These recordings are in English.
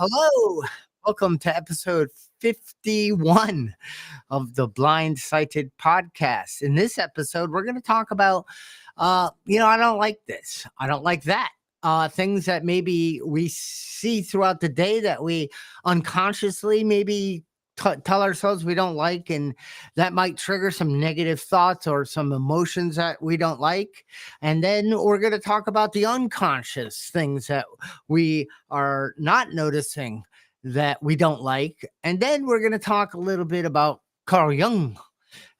Hello. Welcome to episode 51 of the Blind Sighted podcast. In this episode, we're going to talk about, I don't like this. I don't like that. Things that maybe we see throughout the day that we unconsciously maybe tell ourselves we don't like, and that might trigger some negative thoughts or some emotions that we don't like. And then we're going to talk about the unconscious things that we are not noticing that we don't like. And then we're going to talk a little bit about Carl Jung,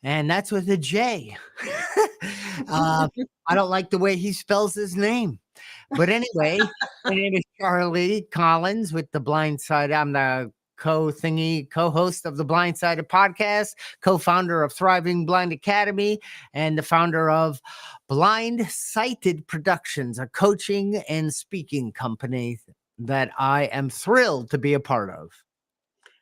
and that's with a J. I don't like the way he spells his name. But anyway, my name is Charlie Collins with The Blind Side. I'm the co-host of the Blindsided podcast, co-founder of Thriving Blind Academy, and the founder of Blind Sighted Productions, a coaching and speaking company that I am thrilled to be a part of.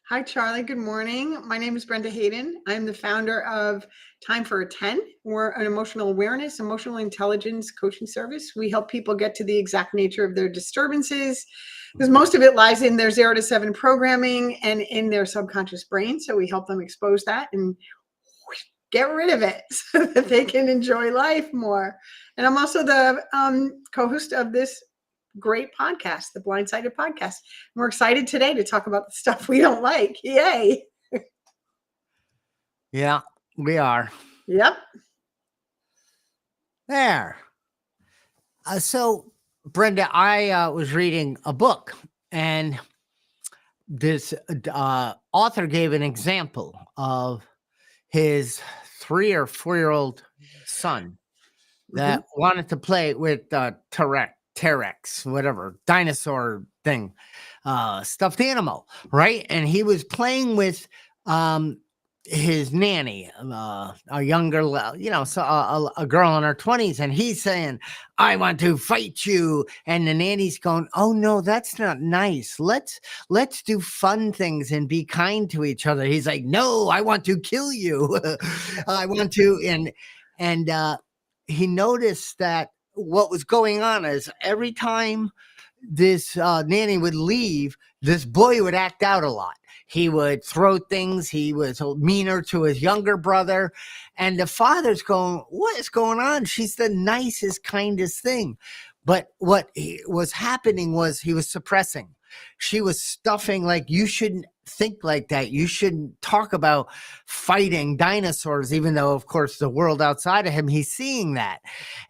Hi, Charlie. Good morning. My name is Brenda Hayden. I'm the founder of Time for a 10. We're an emotional awareness, emotional intelligence coaching service. We help people get to the exact nature of their disturbances, because most of it lies in their 0 to 7 programming and in their subconscious brain. So we help them expose that and get rid of it so that they can enjoy life more. And I'm also the co-host of this great podcast, the Blindsided podcast. And we're excited today to talk about the stuff we don't like. Yay. Yeah, we are. Yep. There. So, Brenda, I was reading a book, and this author gave an example of his 3 or 4-year-old son that wanted to play with T-Rex, whatever, dinosaur thing, stuffed animal, right? And he was playing with his nanny, a younger, a girl in her 20s, and he's saying, "I want to fight you," and the nanny's going, "Oh no, that's not nice. Let's do fun things and be kind to each other." He's like, "No, I want to kill you. I want to," and he noticed that what was going on is every time this nanny would leave, this boy would act out a lot. He would throw things. He was meaner to his younger brother. And the father's going, "What is going on? She's the nicest, kindest thing." But what was happening was he was suppressing. She was stuffing, like, "You shouldn't think like that. You shouldn't talk about fighting dinosaurs," even though, of course, the world outside of him, he's seeing that.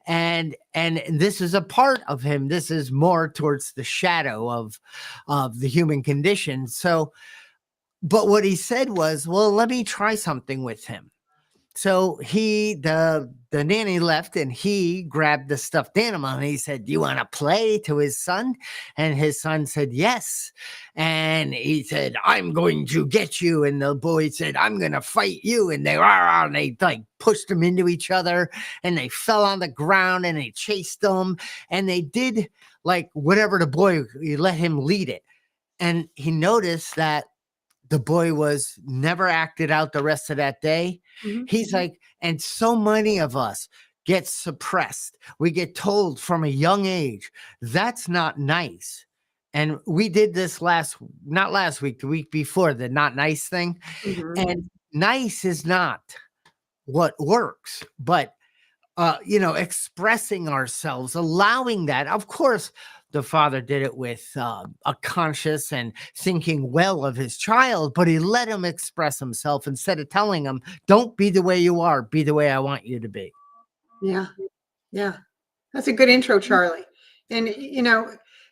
And this is a part of him. This is more towards the shadow of the human condition. So, but what he said was, "Well, let me try something with him." So the nanny left, and he grabbed the stuffed animal, and he said, "Do you want to play?" to his son. And his son said, "Yes." And he said, "I'm going to get you." And the boy said, "I'm going to fight you." And they like pushed them into each other, and they fell on the ground, and they chased them, and they did like whatever the boy, he let him lead it. And he noticed that the boy was never acted out the rest of that day. He's like, and so many of us get suppressed. We get told from a young age, that's not nice. And we did this not last week, the week before, the not nice thing. And nice is not what works, but expressing ourselves, allowing that. Of course, the father did it with a conscious and thinking well of his child, but he let him express himself instead of telling him, "Don't be the way you are, be the way I want you to be." Yeah. Yeah. That's a good intro, Charlie. And,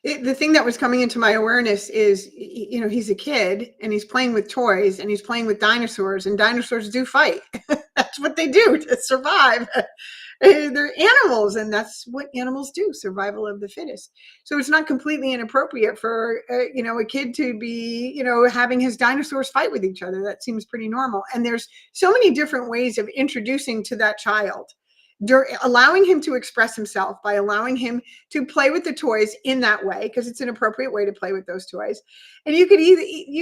the thing that was coming into my awareness is, he's a kid and he's playing with toys and he's playing with dinosaurs, and dinosaurs do fight. That's what they do to survive. They're animals, and that's what animals do, survival of the fittest. So it's not completely inappropriate for, a kid to be, having his dinosaurs fight with each other. That seems pretty normal. And there's so many different ways of introducing to that child, allowing him to express himself by allowing him to play with the toys in that way, because it's an appropriate way to play with those toys. And you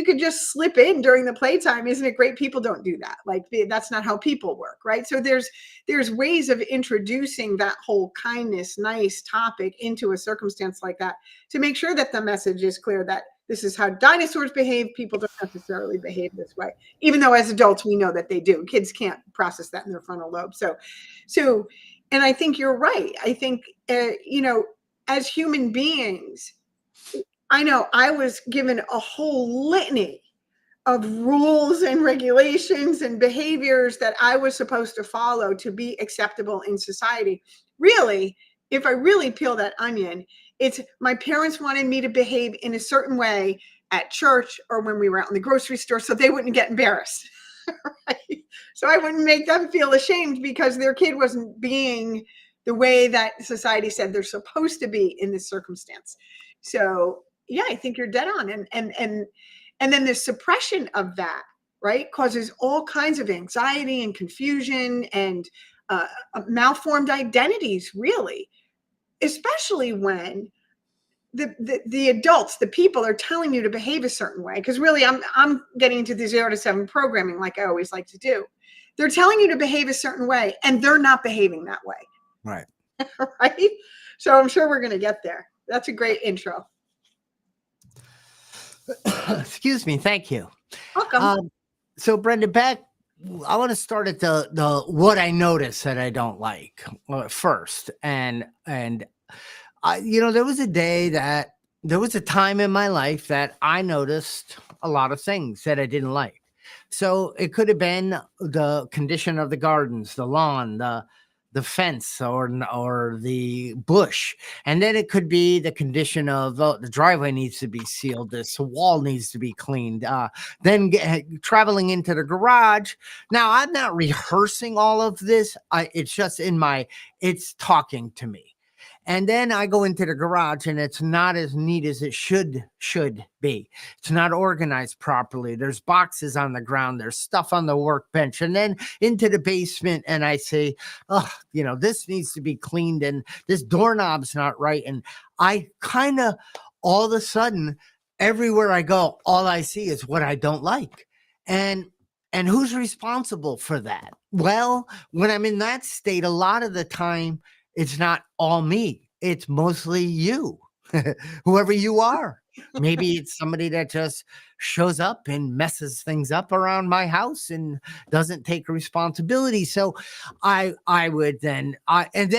could just slip in during the playtime. Isn't it great? People don't do that. Like, that's not how people work, right? So there's ways of introducing that whole kindness, nice topic into a circumstance like that to make sure that the message is clear that This is how dinosaurs behave. People don't necessarily behave this way, even though as adults we know that they do. Kids can't process that in their frontal lobe. So, and I think you're right. I think as human beings, I know I was given a whole litany of rules and regulations and behaviors that I was supposed to follow to be acceptable in society. Really, if I really peel that onion, it's my parents wanted me to behave in a certain way at church or when we were out in the grocery store so they wouldn't get embarrassed. Right? So I wouldn't make them feel ashamed because their kid wasn't being the way that society said they're supposed to be in this circumstance. So yeah, I think you're dead on. And then the suppression of that, right, causes all kinds of anxiety and confusion and malformed identities, really, especially when the adults, the people are telling you to behave a certain way. Because really, I'm getting into the 0 to 7 programming like I always like to do. They're telling you to behave a certain way, and they're not behaving that way. Right. Right? So I'm sure we're going to get there. That's a great intro. Excuse me. Thank you. Welcome. So Brenda, I want to start at the what I notice that I don't like first. And I, there was a time in my life that I noticed a lot of things that I didn't like. So it could have been the condition of the gardens, the lawn, the fence or the bush. And then it could be the condition of the driveway needs to be sealed. This wall needs to be cleaned. Then traveling into the garage. Now I'm not rehearsing all of this. It's just it's talking to me. And then I go into the garage and it's not as neat as it should be. It's not organized properly. There's boxes on the ground. There's stuff on the workbench. And then into the basement and I say, oh, this needs to be cleaned and this doorknob's not right. And I kind of all of a sudden, everywhere I go, all I see is what I don't like. And who's responsible for that? Well, when I'm in that state, a lot of the time, it's not all me. It's mostly you, whoever you are. Maybe it's somebody that just shows up and messes things up around my house and doesn't take responsibility. So and then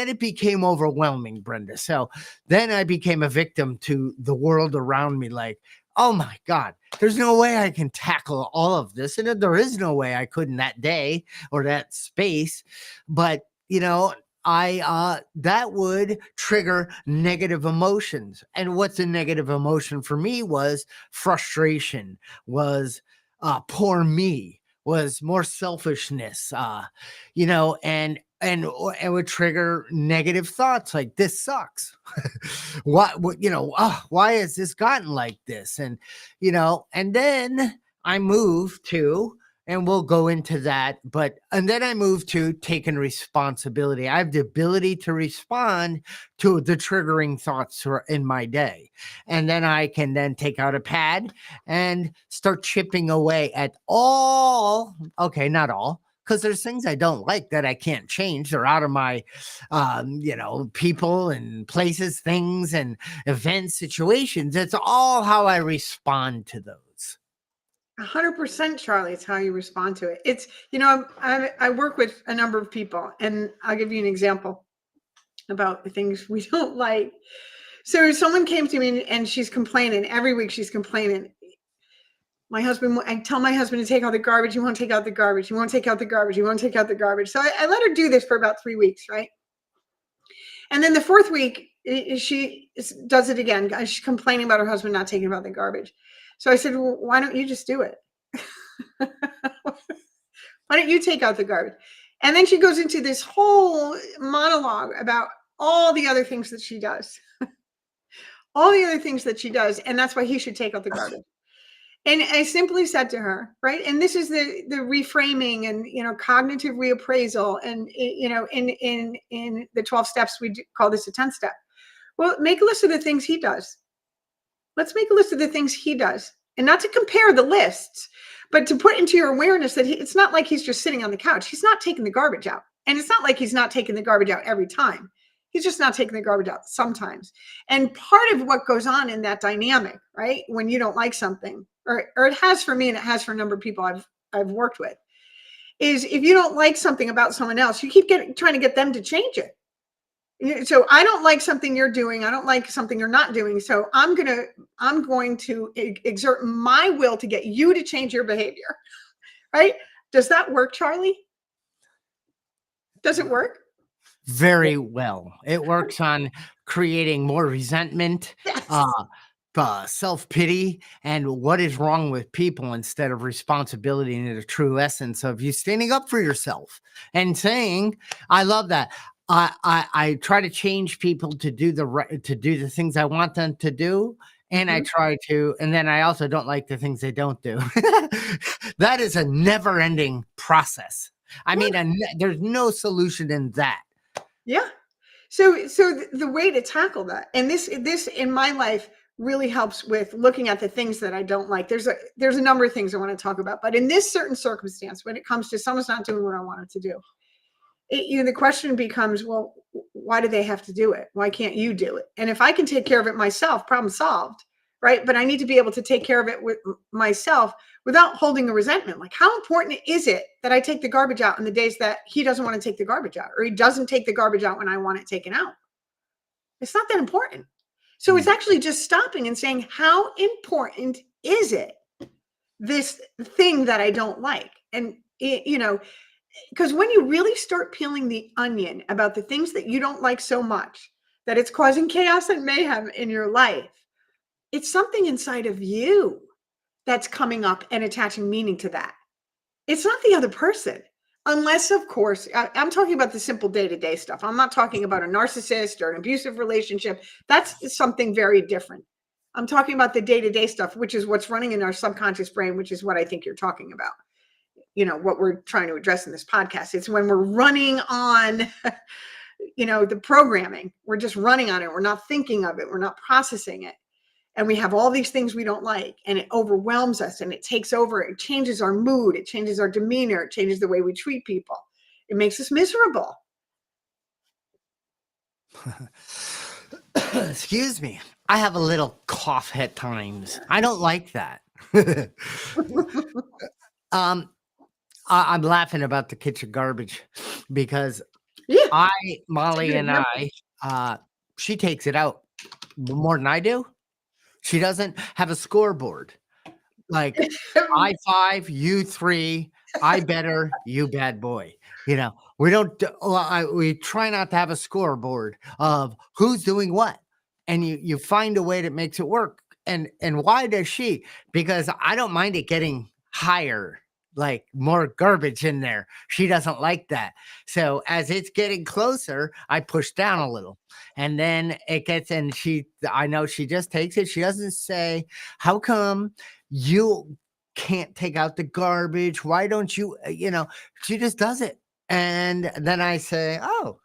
it became overwhelming, Brenda. So then I became a victim to the world around me. Like, oh my God, there's no way I can tackle all of this. And there is no way I could in that day or that space. But, that would trigger negative emotions. And what's a negative emotion for me was frustration, was poor me, was more selfishness, and it would trigger negative thoughts like this sucks. Why has this gotten like this? And, and then I moved to, and we'll go into that. And then I moved to taking responsibility. I have the ability to respond to the triggering thoughts in my day. And then I can then take out a pad and start chipping away at all. Okay, not all. Because there's things I don't like that I can't change. They're out of my, people and places, things and events, situations. It's all how I respond to those. 100%, Charlie. It's how you respond to it. It's, I work with a number of people, and I'll give you an example about the things we don't like. So someone came to me and she's complaining. Every week she's complaining. I tell my husband to take out the garbage. He won't take out the garbage. He won't take out the garbage. He won't take out the garbage. So I let her do this for about 3 weeks, right? And then the 4th week, she does it again. She's complaining about her husband not taking out the garbage. So I said, well, why don't you just do it? Why don't you take out the garbage? And then she goes into this whole monologue about all the other things that she does. All the other things that she does. And that's why he should take out the garbage. And I simply said to her, right? And this is the reframing and, cognitive reappraisal. And, in the 12 steps, we call this a 10th step. Well, make a list of the things he does. Let's make a list of the things he does, and not to compare the lists, but to put into your awareness that it's not like he's just sitting on the couch. He's not taking the garbage out. And it's not like he's not taking the garbage out every time. He's just not taking the garbage out sometimes. And part of what goes on in that dynamic, right, when you don't like something, or it has for me and it has for a number of people I've worked with, is if you don't like something about someone else, you keep trying to get them to change it. So I don't like something you're doing. I don't like something you're not doing. So I'm going to exert my will to get you to change your behavior. Right? Does that work, Charlie? Does it work? Very well. It works on creating more resentment, Yes. self-pity, and what is wrong with people instead of responsibility and the true essence of you standing up for yourself and saying, I love that. I try to change people to do the things I want them to do. And I try to, and then I also don't like the things they don't do. That is a never ending process. I mean, there's no solution in that. Yeah. So the way to tackle that, and this in my life really helps with looking at the things that I don't like. There's a number of things I want to talk about, but in this certain circumstance, when it comes to someone's not doing what I want it to do, the question becomes, well, why do they have to do it? Why can't you do it? And if I can take care of it myself, problem solved, right? But I need to be able to take care of it with myself without holding a resentment. Like, how important is it that I take the garbage out on the days that he doesn't want to take the garbage out, or he doesn't take the garbage out when I want it taken out? It's not that important. So it's actually just stopping and saying, how important is it, this thing that I don't like? And, because when you really start peeling the onion about the things that you don't like so much that it's causing chaos and mayhem in your life, it's something inside of you that's coming up and attaching meaning to that. It's not the other person. Unless, of course, I'm talking about the simple day-to-day stuff. I'm not talking about a narcissist or an abusive relationship. That's something very different. I'm talking about the day-to-day stuff, which is what's running in our subconscious brain, which is what I think you're talking about. What we're trying to address in this podcast. It's when we're running on, the programming. We're just running on it. We're not thinking of it. We're not processing it. And we have all these things we don't like, and it overwhelms us, and it takes over. It changes our mood. It changes our demeanor. It changes the way we treat people. It makes us miserable. Excuse me. I have a little cough at times. I don't like that. I'm laughing about the kitchen garbage because Molly and I, she takes it out more than I do. She doesn't have a scoreboard. Like, I 5, you 3, I better, you bad boy. We don't, we try not to have a scoreboard of who's doing what. And you find a way that makes it work. And why does she? Because I don't mind it getting higher, like more garbage in there. She doesn't like that. So as it's getting closer, I push down a little, and then it gets, and I know she just takes it. She doesn't say, how come you can't take out the garbage? Why don't you, she just does it. And then I say, oh,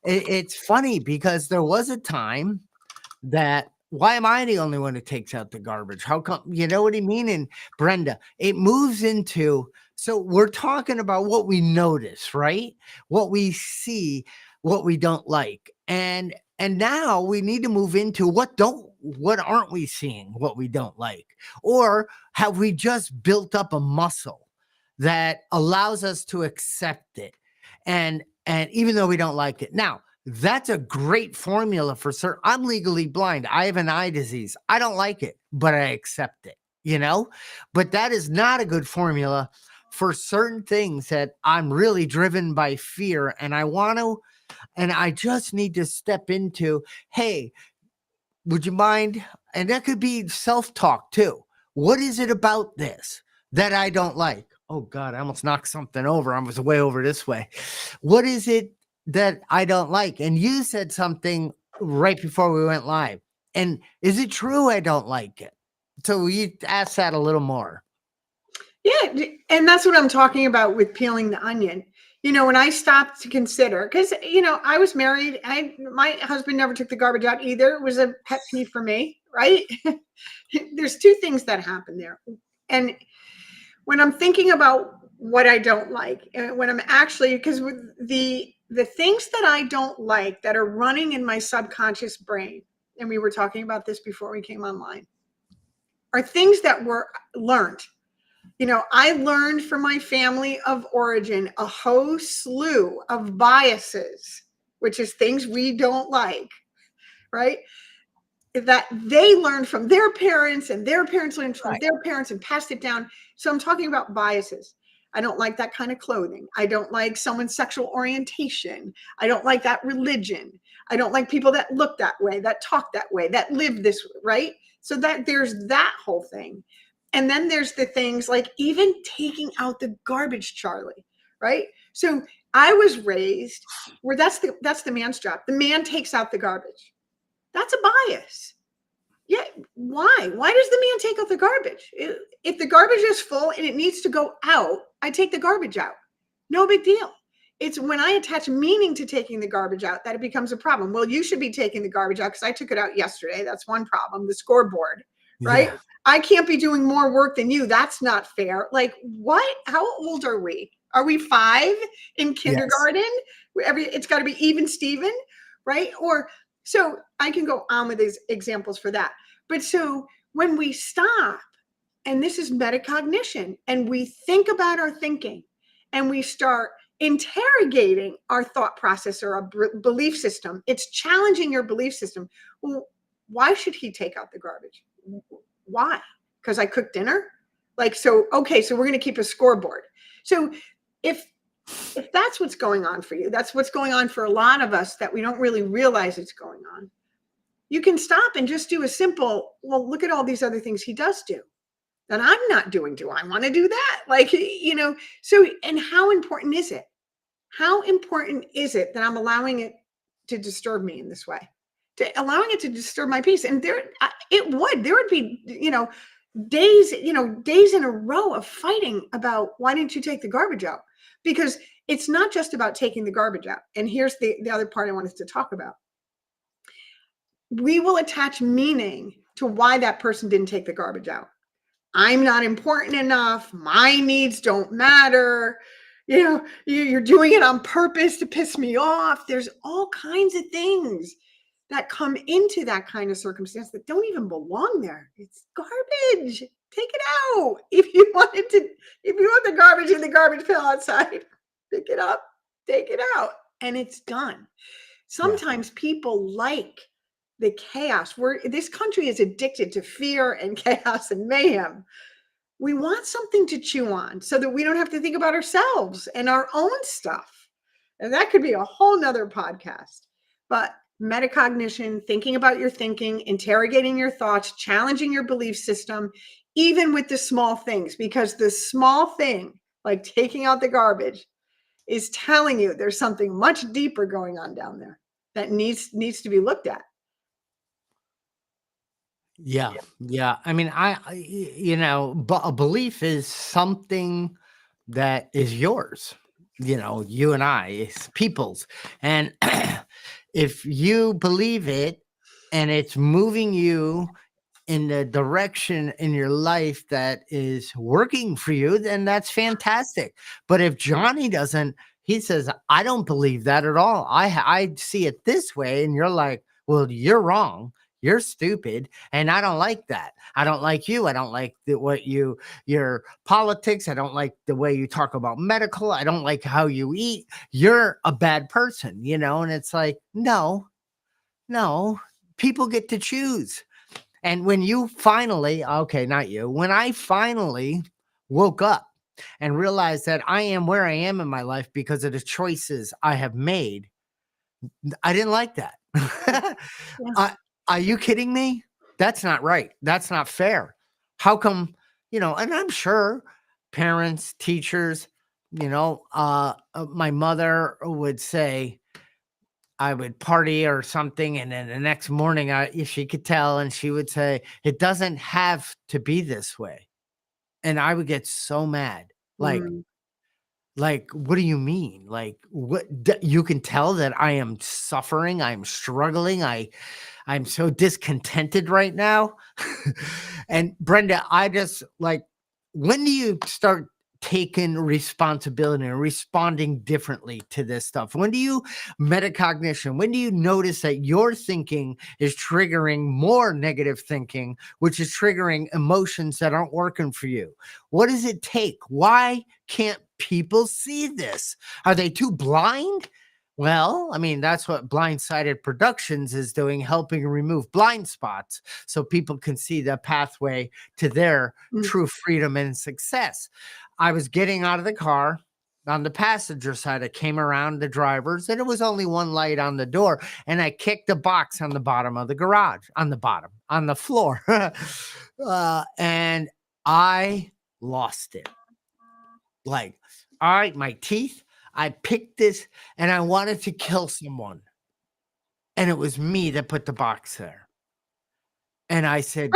it's funny because there was a time that, why am I the only one who takes out the garbage? How come? You know what I mean? And Brenda, it moves into, so we're talking about what we notice, right? What we see, what we don't like. And now we need to move into what aren't we seeing, what we don't like? Or have we just built up a muscle that allows us to accept it? And even though we don't like it. Now, that's a great formula for certain. I'm legally blind. I have an eye disease. I don't like it, but I accept it, but that is not a good formula for certain things that I'm really driven by fear. And I just need to step into, hey, would you mind? And that could be self-talk too. What is it about this that I don't like? Oh God, I almost knocked something over. I was way over this way. What is it that I don't like? And you said something right before we went live. And is it true I don't like it? So you ask that a little more. Yeah. And that's what I'm talking about with peeling the onion. When I stopped to consider, because, I was married. My husband never took the garbage out either. It was a pet peeve for me, right? There's two things that happen there. And when I'm thinking about what I don't like, and when I'm actually, because with the the things that I don't like that are running in my subconscious brain, and we were talking about this before we came online, are things that were learned. You know, I learned from my family of origin a whole slew of biases, which is things we don't like, right? That they learned from their parents and their parents learned from Right. their parents and passed it down. So I'm talking about biases. I don't like that kind of clothing. I don't like someone's sexual orientation. I don't like that religion. I don't like people that look that way, that talk that way, that live this way, right? So that there's that whole thing. And then there's the things like even taking out the garbage, Charlie, right? So I was raised where that's the man's job. The man takes out the garbage. That's a bias. Yeah. Why? Why does the man take out the garbage? If the garbage is full and it needs to go out, I take the garbage out. No big deal. It's when I attach meaning to taking the garbage out that it becomes a problem. Well, you should be taking the garbage out because I took it out yesterday. That's one problem. The scoreboard, right? Yeah. I can't be doing more work than you. That's not fair. Like, what? How old are we? Are we 5 in kindergarten? It's got to be even Steven, right? Or so I can go on with these examples for that. But so when we stop, and this is metacognition, and we think about our thinking and we start interrogating our thought process or our belief system, it's challenging your belief system. Well, why should he take out the garbage? Why? Because I cooked dinner? Like, so, okay, so we're going to keep a scoreboard. So if that's what's going on for you, that's what's going on for a lot of us that we don't really realize it's going on. You can stop and just do a simple, well, look at all these other things he does do that I'm not doing. Do I want to do that? Like, you know, so, and how important is it? How important is it that I'm allowing it to disturb me in this way? Allowing it to disturb my peace? And there would be, days in a row of fighting about why didn't you take the garbage out? Because it's not just about taking the garbage out. And here's the other part I wanted to talk about. We will attach meaning to why that person didn't take the garbage out. I'm not important enough. My needs don't matter. You know, you're doing it on purpose to piss me off. There's all kinds of things that come into that kind of circumstance that don't even belong there. It's garbage. Take it out. If you want the garbage in the garbage pail outside, pick it up, take it out, and it's done. Sometimes people like the chaos. This country is addicted to fear and chaos and mayhem. We want something to chew on so that we don't have to think about ourselves and our own stuff. And that could be a whole nother podcast. But metacognition, thinking about your thinking, interrogating your thoughts, challenging your belief system, even with the small things, because the small thing, like taking out the garbage, is telling you there's something much deeper going on down there that needs to be looked at. Yeah. Yeah. I mean, a belief is something that is yours, you and I, it's people's. And if you believe it and it's moving you in the direction in your life that is working for you, then that's fantastic. But if Johnny doesn't, he says, I don't believe that at all. I see it this way. And you're like, well, you're wrong. You're stupid. And I don't like that. I don't like you. I don't like your politics. I don't like the way you talk about medical. I don't like how you eat. You're a bad person, and it's like, no, people get to choose. And when you finally, okay, not you, when I finally woke up and realized that I am where I am in my life because of the choices I have made, I didn't like that. Yeah. Are you kidding me? That's not right. That's not fair. How come, and I'm sure parents, teachers, my mother would say I would party or something. And then the next morning, she could tell, and she would say, it doesn't have to be this way. And I would get so mad. Like, what do you mean? Like, what you can tell that I am suffering. I'm struggling. I'm so discontented right now. And Brenda, I just when do you start taken responsibility and responding differently to this stuff? When do you metacognition? When do you notice that your thinking is triggering more negative thinking, which is triggering emotions that aren't working for you? What does it take? Why can't people see this? Are they too blind? Well, I mean, that's what Blindsided Productions is doing, helping remove blind spots so people can see the pathway to their true freedom and success. I was getting out of the car on the passenger side. I came around the driver's, and it was only one light on the door. And I kicked a box on the bottom of the garage, on the floor. And I lost it. Like, all right, my teeth. I picked this and I wanted to kill someone. And it was me that put the box there. And I said,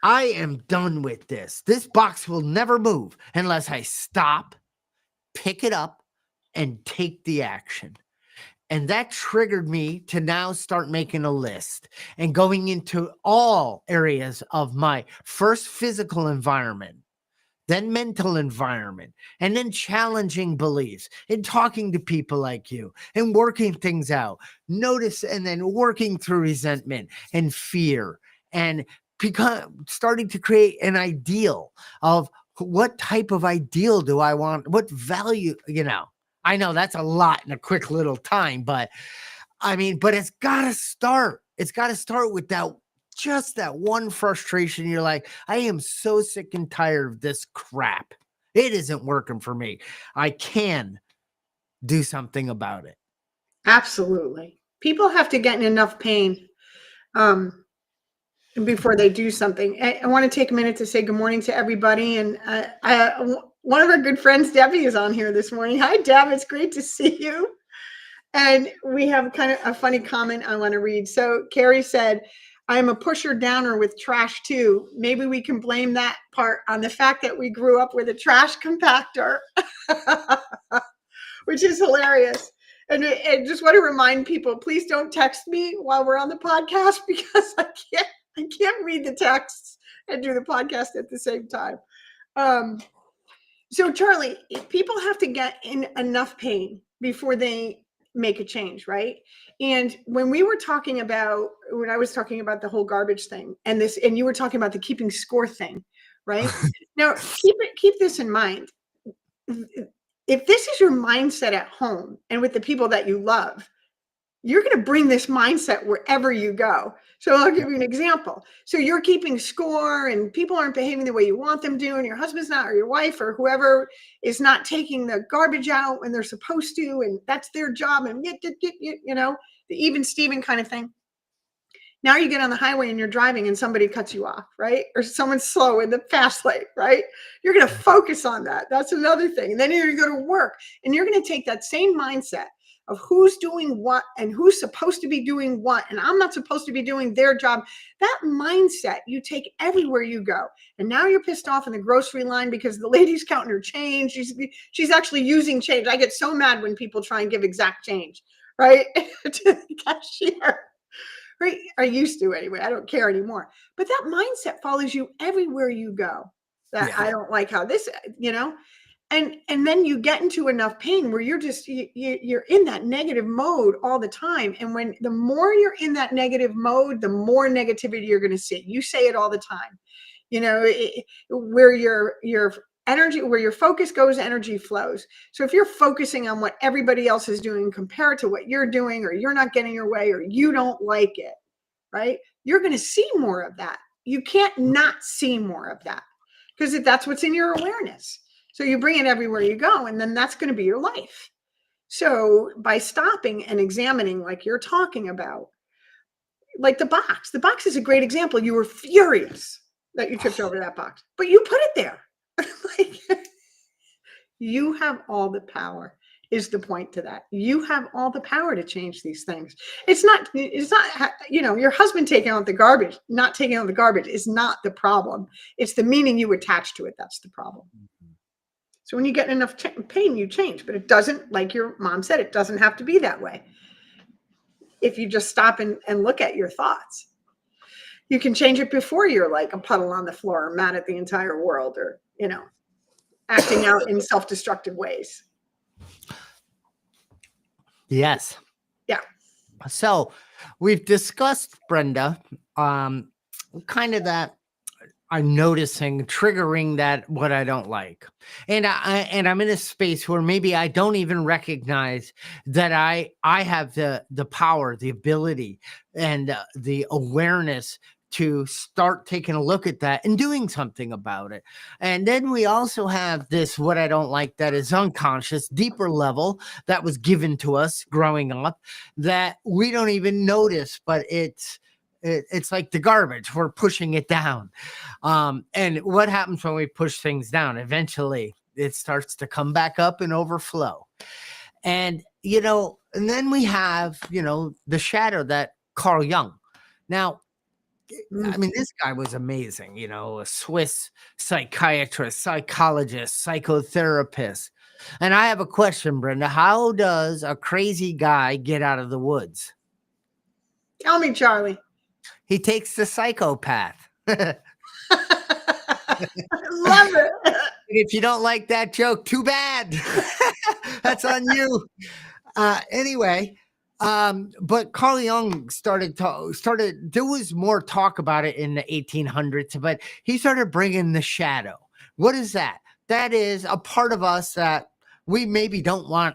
I am done with this. This box will never move unless I stop, pick it up, and take the action. And that triggered me to now start making a list and going into all areas of my first physical environment, then mental environment, and then challenging beliefs and talking to people like you and working things out. Notice, and then working through resentment and fear and starting to create an ideal of what type of ideal do I want? What value, I know that's a lot in a quick little time, but it's got to start. It's got to start with just that one frustration. You're like, I am so sick and tired of this crap. It isn't working for me. I can do something about it. Absolutely. People have to get in enough pain before they do something. I want to take a minute to say good morning to everybody. And one of our good friends, Debbie, is on here this morning. Hi, Deb. It's great to see you. And we have kind of a funny comment I want to read. So Carrie said, I'm a pusher downer with trash too. Maybe we can blame that part on the fact that we grew up with a trash compactor, which is hilarious. And I just want to remind people, please don't text me while we're on the podcast because I can't read the texts and do the podcast at the same time. So Charlie, people have to get in enough pain before they make a change, right? And when I was talking about the whole garbage thing and you were talking about the keeping score thing, right? Now keep this in mind. If this is your mindset at home and with the people that you love, you're going to bring this mindset wherever you go. So I'll give you an example. So you're keeping score and people aren't behaving the way you want them to, and your husband's not, or your wife or whoever is not taking the garbage out when they're supposed to, and that's their job, and the even Steven kind of thing. Now you get on the highway and you're driving and somebody cuts you off, right? Or someone's slow in the fast lane, right? You're going to focus on that. That's another thing. And then you're going to go to work and you're going to take that same mindset of who's doing what and who's supposed to be doing what, and I'm not supposed to be doing their job. That mindset you take everywhere you go. And now you're pissed off in the grocery line because the lady's counting her change. She's actually using change. I get so mad when people try and give exact change, right? To the cashier. Right? I used to anyway. I don't care anymore. But that mindset follows you everywhere you go. I don't like how this, and then you get into enough pain where you're just you're in that negative mode all the time. And the more you're in that negative mode, the more negativity you're going to see. You say it all the time. Where your energy, where your focus goes, energy flows. So if you're focusing on what everybody else is doing compared to what you're doing, or you're not getting your way, or you don't like it, right? You're going to see more of that. You can't not see more of that because that's what's in your awareness. So you bring it everywhere you go, and then that's going to be your life. So by stopping and examining, like you're talking about, like the box is a great example. You were furious that you tripped over that box, but you put it there. You have all the power is the point to that. You have all the power to change these things. It's not, your husband taking out the garbage, not taking out the garbage is not the problem. It's the meaning you attach to it. That's the problem. So when you get enough pain, you change, but it doesn't, like your mom said, it doesn't have to be that way. If you just stop and look at your thoughts. You can change it before you're like a puddle on the floor, or mad at the entire world, or, acting out in self-destructive ways. Yes. Yeah. So we've discussed, Brenda, kind of that I'm noticing triggering that what I don't like. And I'm in a space where maybe I don't even recognize that I have the power, the ability, and the awareness to start taking a look at that and doing something about it. And then we also have this what I don't like that is unconscious, deeper level that was given to us growing up that we don't even notice, but it's like the garbage. We're pushing it down. And what happens when we push things down? Eventually, it starts to come back up and overflow. And, and then we have, the shadow that Carl Jung. Now, I mean, this guy was amazing, a Swiss psychiatrist, psychologist, psychotherapist. And I have a question, Brenda. How does a crazy guy get out of the woods? Tell me, Charlie. He takes the psychopath. I love it. If you don't like that joke, too bad. That's on you. Anyway, but Carl Jung started, there was more talk about it in the 1800s, but he started bringing the shadow. What is that? That is a part of us that we maybe don't want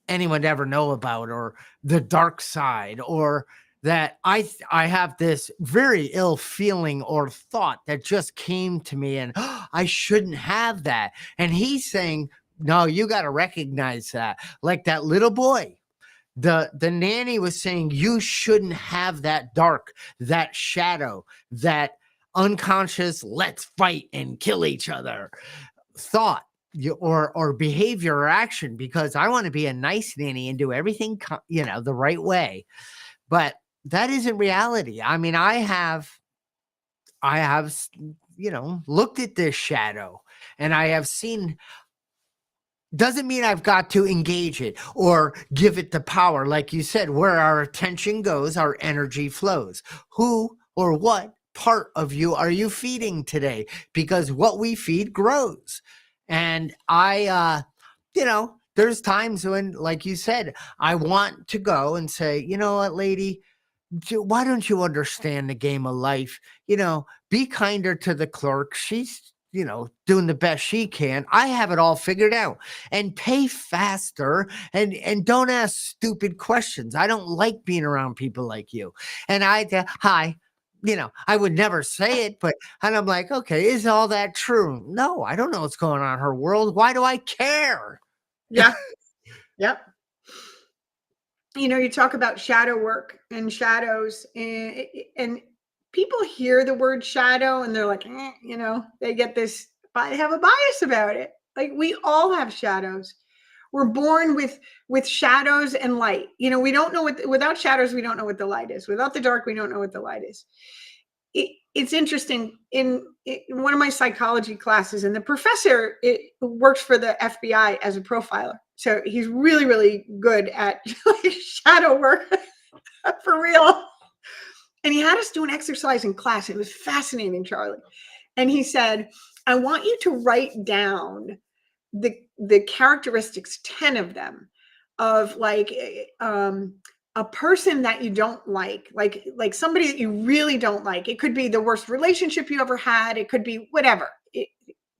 anyone to ever know about, or the dark side, or that I have this very ill feeling or thought that just came to me, and I shouldn't have that. And he's saying, no, you got to recognize that. Like that little boy, the nanny was saying, you shouldn't have that dark, that shadow, that unconscious, let's fight and kill each other thought or behavior or action, because I want to be a nice nanny and do everything, the right way. But that isn't reality. I mean, I have, looked at this shadow, and I have seen, doesn't mean I've got to engage it or give it the power. Like you said, where our attention goes, our energy flows. Who or what part of you are you feeding today? Because what we feed grows. And there's times when, like you said, I want to go and say, you know what, lady, why don't you understand the game of life? Be kinder to the clerk. She's, doing the best she can. I have it all figured out. And pay faster, and don't ask stupid questions. I don't like being around people like you. And hi, I would never say it, and I'm like, okay, is all that true? No, I don't know what's going on in her world. Why do I care? Yeah. Yep. You talk about shadow work and shadows, and people hear the word shadow and they're like, they get this, I have a bias about it. Like, we all have shadows. We're born with shadows and light. We don't know without shadows, we don't know what the light is. Without the dark, we don't know what the light is. It's interesting. In one of my psychology classes, and the professor works for the FBI as a profiler. So he's really, really good at shadow work for real. And he had us do an exercise in class. It was fascinating, Charlie. And he said, I want you to write down the characteristics, 10 of them, of a person that you don't like somebody that you really don't like. It could be the worst relationship you ever had. It could be whatever.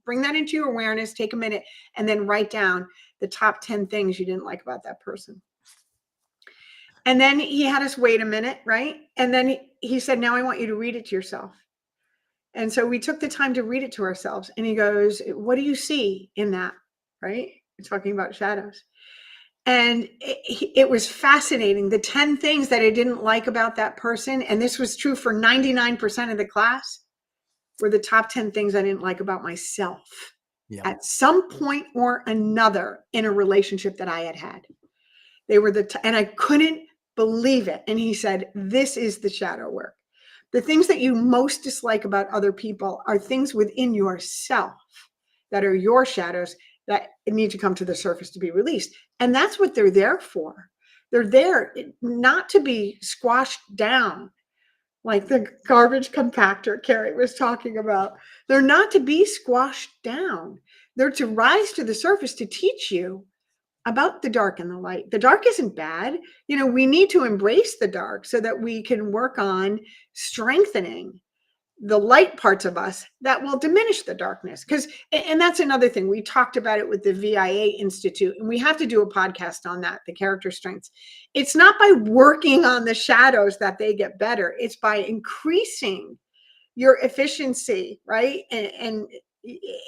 Bring that into your awareness, take a minute, and then write down the top 10 things you didn't like about that person. And then he had us wait a minute, right? And then he said, now I want you to read it to yourself. And so we took the time to read it to ourselves. And he goes, what do you see in that? Right? We're talking about shadows. And it was fascinating. The 10 things that I didn't like about that person, and this was true for 99% of the class, were the top 10 things I didn't like about myself at some point or another in a relationship that I had had. They were and I couldn't believe it. And he said, this is the shadow work. The things that you most dislike about other people are things within yourself that are your shadows that need to come to the surface to be released. And that's what they're there for. They're there not to be squashed down, like the garbage compactor Carrie was talking about. They're not to be squashed down. They're to rise to the surface to teach you about the dark and the light. The dark isn't bad. We need to embrace the dark so that we can work on strengthening the light parts of us that will diminish the darkness. And that's another thing. We talked about it with the VIA Institute, and we have to do a podcast on that, the character strengths. It's not by working on the shadows that they get better. It's by increasing your efficiency, right? And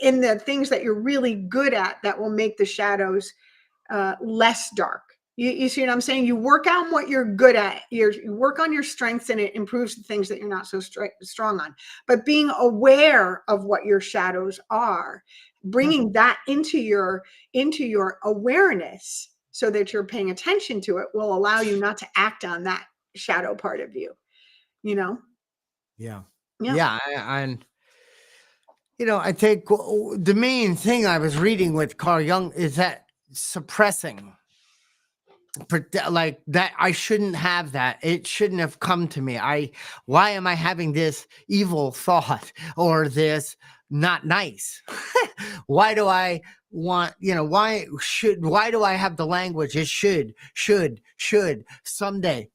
in the things that you're really good at that will make the shadows less dark. You see what I'm saying? You work on what you're good at. You work on your strengths, and it improves the things that you're not so strong on. But being aware of what your shadows are, bringing that into your awareness so that you're paying attention to it, will allow you not to act on that shadow part of you. Yeah. And I think the main thing I was reading with Carl Jung is that suppressing, like that, I shouldn't have that. It shouldn't have come to me. Why am I having this evil thought or this not nice? Why do I want, why do I have the language? It should, someday,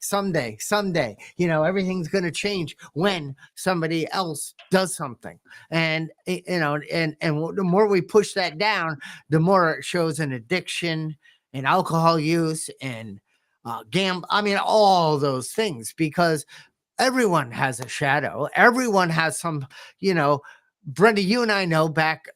everything's going to change when somebody else does something. And, and the more we push that down, the more it shows an addiction and alcohol use and all those things, because everyone has a shadow. Everyone has some, Brenda, you and I know back,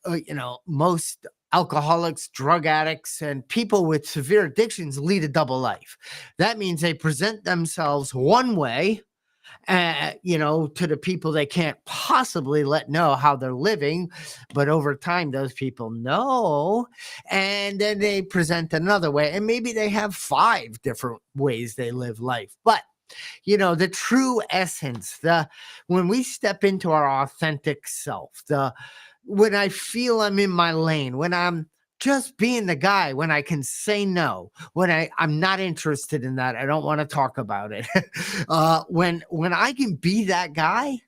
most alcoholics, drug addicts, and people with severe addictions lead a double life. That means they present themselves one way, to the people they can't possibly let know how they're living. But over time, those people know, and then they present another way. And maybe they have 5 different ways they live life. But, the true essence, when we step into our authentic self, when I feel I'm in my lane, when I'm just being the guy, when I can say no, when I'm not interested in that, I don't want to talk about it. When I can be that guy,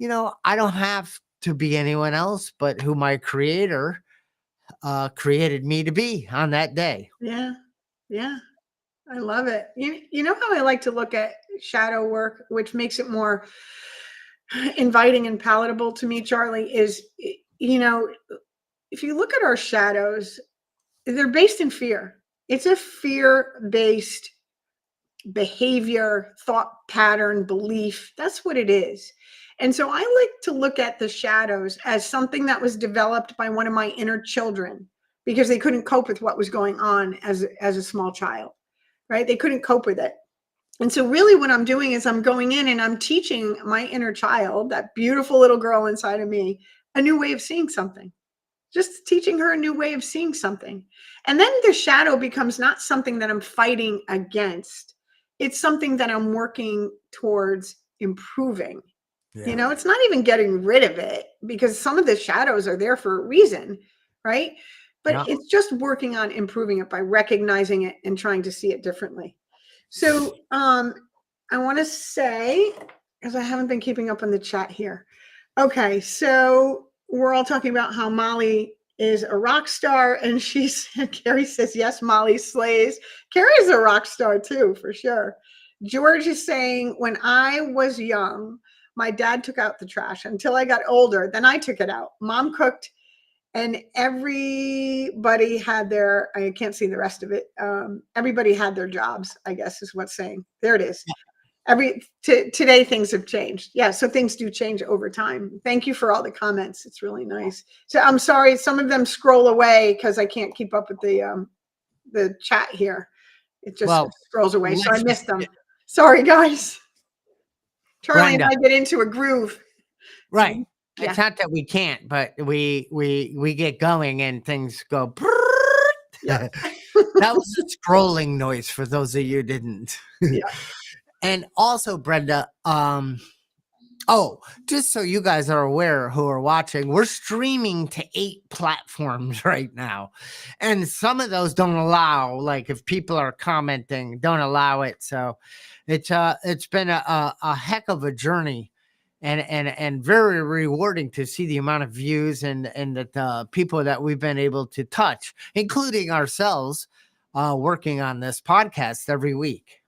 I don't have to be anyone else but who my creator created me to be on that day. Yeah. I love it. You know how I like to look at shadow work, which makes it more inviting and palatable to me, Charlie, is, if you look at our shadows, they're based in fear. It's a fear-based behavior, thought pattern, belief. That's what it is. And so I like to look at the shadows as something that was developed by one of my inner children, because they couldn't cope with what was going on as a small child, right? They couldn't cope with it. And so really what I'm doing is I'm going in and I'm teaching my inner child, that beautiful little girl inside of me, a new way of seeing something. Just teaching her a new way of seeing something. And then the shadow becomes not something that I'm fighting against. It's something that I'm working towards improving. Yeah. It's not even getting rid of it, because some of the shadows are there for a reason, right? But it's just working on improving it by recognizing it and trying to see it differently. So I want to say, because I haven't been keeping up on the chat here. Okay, so we're all talking about how Molly is a rock star, and Carrie says, yes, Molly slays. Carrie's a rock star too, for sure. George is saying, when I was young, my dad took out the trash until I got older. Then I took it out. Mom cooked, and everybody had I can't see the rest of it. Everybody had their jobs, I guess is what's saying. There it is. Today things have changed. Yeah, so things do change over time. Thank you for all the comments. It's really nice. So I'm sorry, some of them scroll away because I can't keep up with the chat here. It just scrolls away, so I missed them. Sorry, guys. Charlie and I get into a groove. Right. Yeah. It's not that we can't, but we get going and things go. Yeah. That was a scrolling noise for those of you who didn't. Yeah. And also, Brenda, Oh, just so you guys are aware who are watching, we're streaming to 8 platforms right now. And some of those don't allow, like if people are commenting, don't allow it. So it's been a heck of a journey and very rewarding to see the amount of views and the people that we've been able to touch, including ourselves, working on this podcast every week.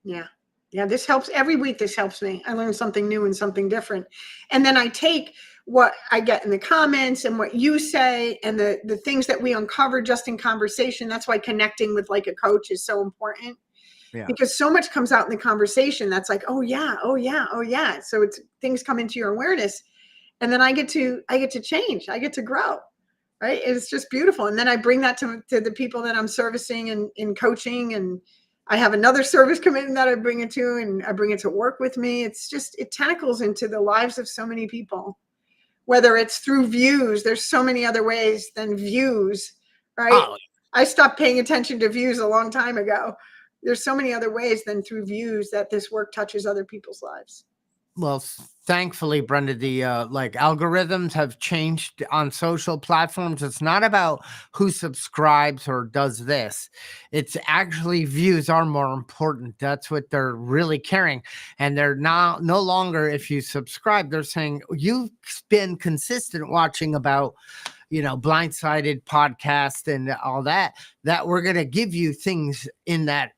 Yeah. Yeah. This helps every week. This helps me. I learn something new and something different. And then I take what I get in the comments and what you say and the things that we uncover just in conversation. That's why connecting with like a coach is so important. Yeah. Because so much comes out in the conversation that's like, oh yeah, oh yeah, oh yeah. So it's things come into your awareness. And then I get to change. I get to grow. Right. It's just beautiful. And then I bring that to the people that I'm servicing and in coaching. And I have another service commitment that I bring it to, and I bring it to work with me. It's just, it tentacles into the lives of so many people, whether it's through views. There's so many other ways than views, right? Oh, I stopped paying attention to views a long time ago. There's so many other ways than through views that this work touches other people's lives. well, thankfully, Brenda, the like algorithms have changed on social platforms. It's not about who subscribes or does this. It's actually views are more important. That's what they're really caring. And they're now no longer, if you subscribe, they're saying you've been consistent watching about, blindsided podcast and all that we're going to give you things in that,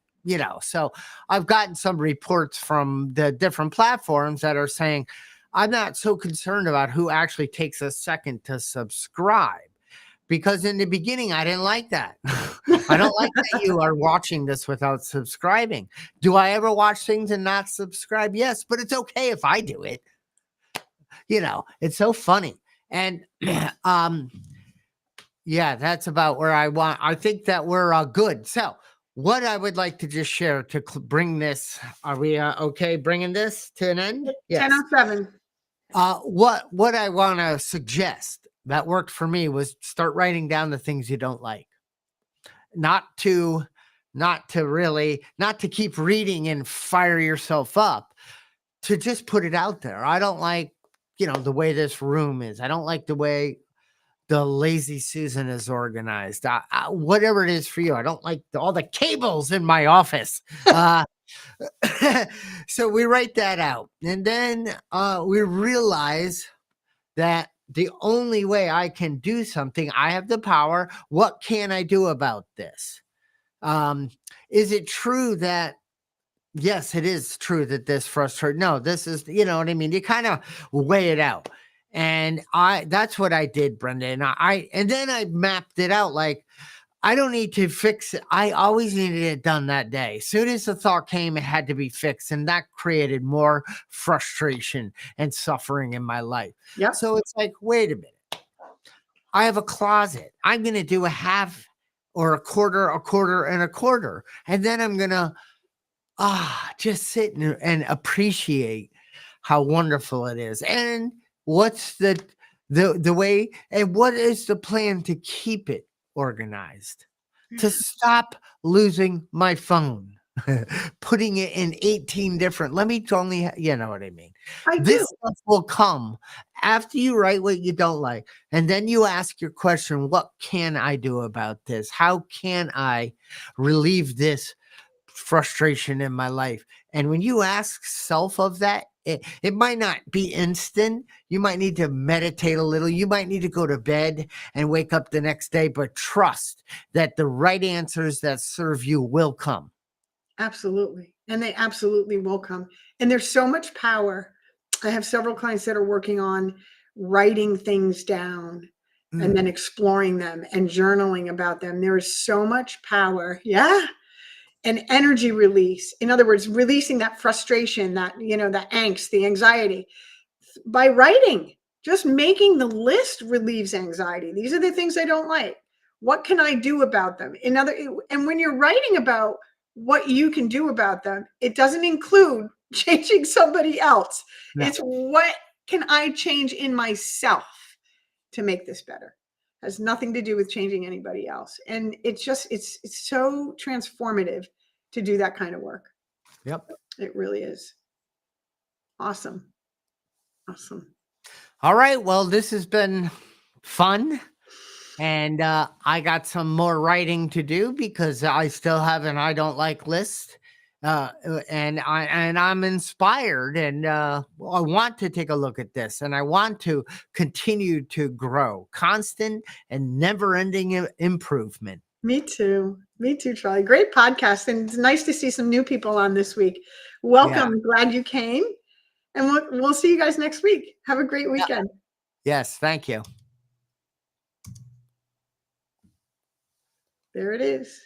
so I've gotten some reports from the different platforms that are saying, I'm not so concerned about who actually takes a second to subscribe, because in the beginning, I didn't like that. I don't like that you are watching this without subscribing. Do I ever watch things and not subscribe? Yes, but it's okay if I do it. It's so funny. And, yeah, that's about where I think that we're good. So, what I would like to just share to bring this, are we okay bringing this to an end? Yes. 10:07. What I want to suggest that worked for me was start writing down the things you don't like. Not to keep reading and fire yourself up, to just put it out there. I don't like, the way this room is. I don't like the way the Lazy Susan is organized. Whatever it is for you. I don't like all the cables in my office. So we write that out. And then we realize that the only way I can do something, I have the power. What can I do about this? Is it true that, yes, it is true that this frustrates? No, this is, you know what I mean? You kind of weigh it out. And that's what I did, Brenda. And then I mapped it out. Like, I don't need to fix it. I always needed it done that day. As soon as the thought came, it had to be fixed. And that created more frustration and suffering in my life. Yep. So it's like, wait a minute. I have a closet. I'm going to do a half or a quarter, and a quarter. And then I'm going to just sit and appreciate how wonderful it is. And what's the way, and what is the plan to keep it organized, to stop losing my phone, putting it in 18 different, let me only, you know what I mean? This stuff will come after you write what you don't like. And then you ask your question, what can I do about this? How can I relieve this frustration in my life? And when you ask self of that, it might not be instant. You might need to meditate a little. You might need to go to bed and wake up the next day, but trust that the right answers that serve you will come. Absolutely. And they absolutely will come. And there's so much power. I have several clients that are working on writing things down and then exploring them and journaling about them. There is so much power. Yeah. And energy release. In other words, releasing that frustration, that, that angst, the anxiety by writing. Just making the list relieves anxiety. These are the things I don't like. What can I do about them? And when you're writing about what you can do about them, it doesn't include changing somebody else. No. It's what can I change in myself to make this better? It has nothing to do with changing anybody else. And it's so transformative to do that kind of work. Yep. It really is. Awesome. Awesome. All right. Well, this has been fun. And I got some more writing to do because I still have an I don't like list. And I'm inspired, and I want to take a look at this, and I want to continue to grow, constant and never-ending improvement. Me too. Me too, Charlie. Great podcast. And it's nice to see some new people on this week. Welcome. Glad you came. And we'll see you guys next week. Have a great weekend. Yes. Thank you. There it is.